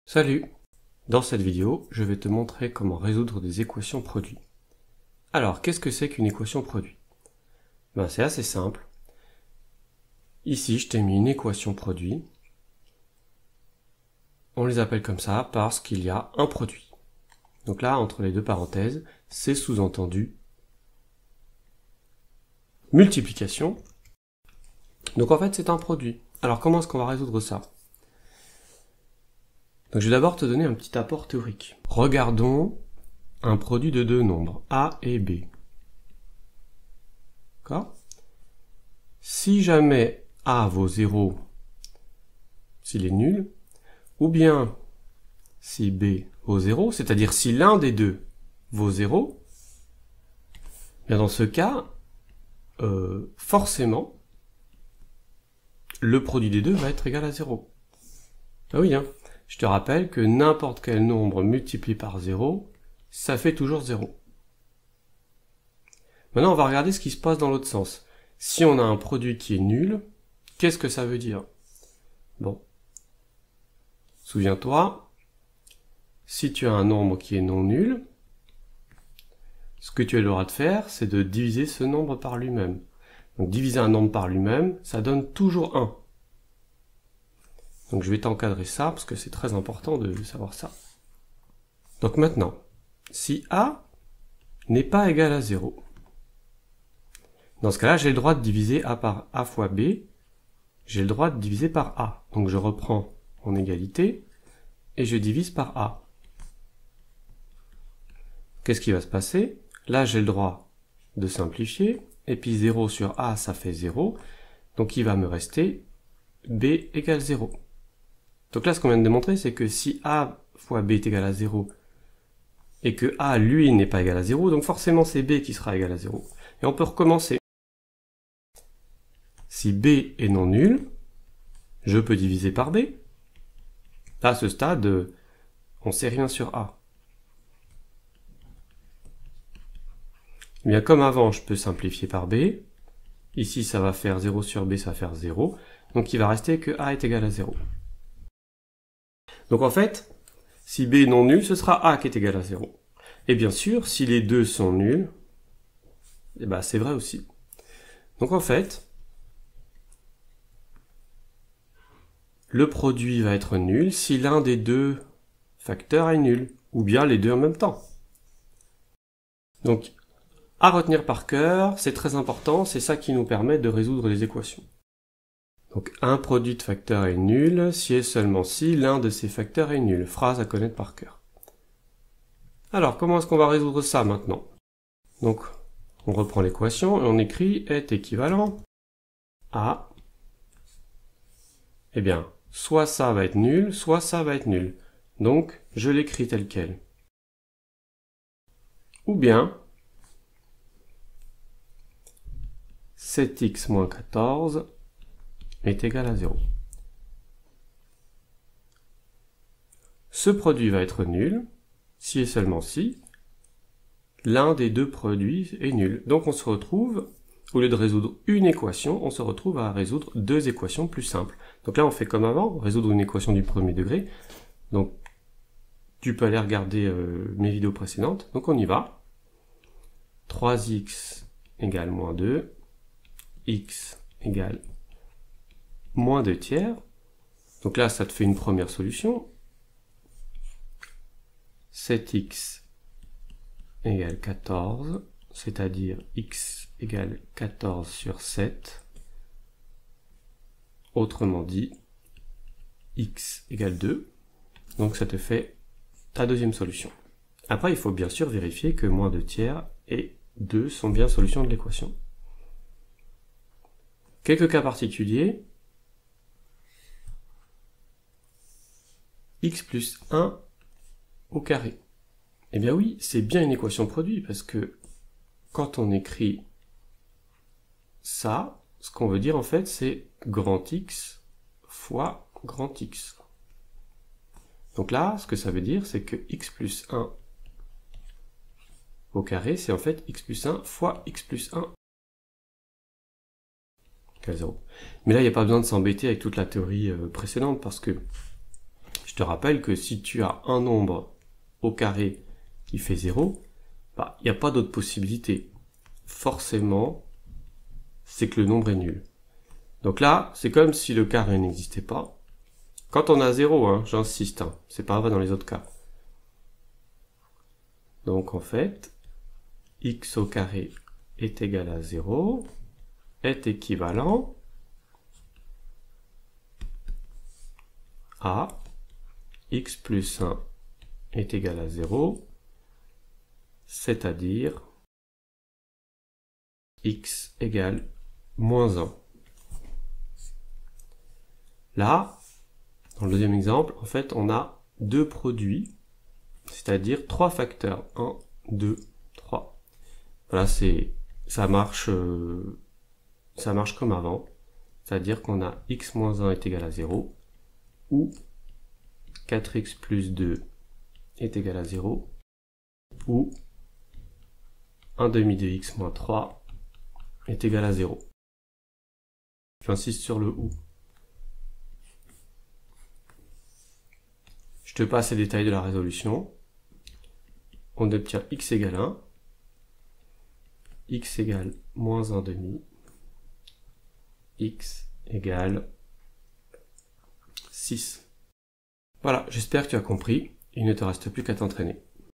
Salut! Dans cette vidéo, je vais te montrer comment résoudre des équations produits. Alors, qu'est-ce que c'est qu'une équation produit? C'est assez simple. Ici, je t'ai mis une équation produit. On les appelle comme ça parce qu'il y a un produit. Donc là, entre les deux parenthèses, c'est sous-entendu multiplication. Donc en fait, c'est un produit. Alors comment est-ce qu'on va résoudre ça? Donc je vais d'abord te donner un petit apport théorique. Regardons un produit de deux nombres, A et B. D'accord? Si jamais A vaut 0, s'il est nul, ou bien si B vaut 0, c'est-à-dire si l'un des deux vaut 0, bien dans ce cas, forcément, le produit des deux va être égal à 0. Ah oui, hein. Je te rappelle que n'importe quel nombre multiplié par 0, ça fait toujours 0. Maintenant, on va regarder ce qui se passe dans l'autre sens. Si on a un produit qui est nul, qu'est-ce que ça veut dire? Bon. Souviens-toi, si tu as un nombre qui est non nul, ce que tu as le droit de faire, c'est de diviser ce nombre par lui-même. Donc diviser un nombre par lui-même, ça donne toujours 1. Donc je vais t'encadrer ça, parce que c'est très important de savoir ça. Donc maintenant, si A n'est pas égal à 0, dans ce cas-là, j'ai le droit de diviser A par A fois B, j'ai le droit de diviser par A. Donc je reprends mon égalité, et je divise par A. Qu'est-ce qui va se passer? Là, j'ai le droit de simplifier, et puis 0 sur A, ça fait 0, donc il va me rester B égale 0. Donc là, ce qu'on vient de démontrer, c'est que si A fois B est égal à 0, et que A, lui, n'est pas égal à 0, donc forcément c'est B qui sera égal à 0. Et on peut recommencer. Si B est non nul, je peux diviser par B. Là, à ce stade, on ne sait rien sur A. Eh bien, comme avant, je peux simplifier par B. Ici, ça va faire 0 sur B, ça va faire 0. Donc il va rester que A est égal à 0. Donc en fait, si B est non nul, ce sera A qui est égal à 0. Et bien sûr, si les deux sont nuls, eh ben, c'est vrai aussi. Donc en fait, le produit va être nul si l'un des deux facteurs est nul, ou bien les deux en même temps. Donc, à retenir par cœur, c'est très important, c'est ça qui nous permet de résoudre les équations. Donc, un produit de facteurs est nul si et seulement si l'un de ces facteurs est nul. Phrase à connaître par cœur. Alors, comment est-ce qu'on va résoudre ça maintenant? Donc, on reprend l'équation et on écrit est équivalent à... Eh bien, soit ça va être nul, soit ça va être nul. Donc, je l'écris tel quel. Ou bien, 7x moins 14 est égal à 0. Ce produit va être nul, si et seulement si l'un des deux produits est nul. Donc on se retrouve, au lieu de résoudre une équation, on se retrouve à résoudre deux équations plus simples. Donc là on fait comme avant, résoudre une équation du premier degré. Donc tu peux aller regarder mes vidéos précédentes. Donc on y va. 3x égale moins 2, x égale moins 2 tiers. Donc là, ça te fait une première solution. 7x égale 14, c'est-à-dire x égale 14 sur 7. Autrement dit, x égale 2. Donc ça te fait ta deuxième solution. Après, il faut bien sûr vérifier que moins 2 tiers et 2 sont bien solutions de l'équation. Quelques cas particuliers. X plus 1 au carré. Eh bien oui, c'est bien une équation produit, parce que quand on écrit ça, ce qu'on veut dire en fait, c'est grand X fois grand X. Donc là, ce que ça veut dire, c'est que X plus 1 au carré, c'est en fait X plus 1 fois X plus 1 égale 0. Mais là, il n'y a pas besoin de s'embêter avec toute la théorie précédente, parce que Je te rappelle que si tu as un nombre au carré qui fait 0, il n'y a pas d'autre possibilité. Forcément, c'est que le nombre est nul. Donc là, c'est comme si le carré n'existait pas. Quand on a 0, hein, j'insiste, hein, c'est pas vrai dans les autres cas. Donc en fait, x au carré est égal à 0 est équivalent à x plus 1 est égal à 0, c'est-à-dire x égale moins 1. Là, dans le deuxième exemple, en fait, on a deux produits, c'est-à-dire trois facteurs. 1, 2, 3. Voilà, ça marche comme avant, c'est-à-dire qu'on a x moins 1 est égal à 0, ou 4x plus 2 est égal à 0, ou 1 demi de x moins 3 est égal à 0. J'insiste sur le ou. Je te passe les détails de la résolution. On obtient x égale 1, x égale moins 1 demi, x égale 6. Voilà, j'espère que tu as compris. Il ne te reste plus qu'à t'entraîner.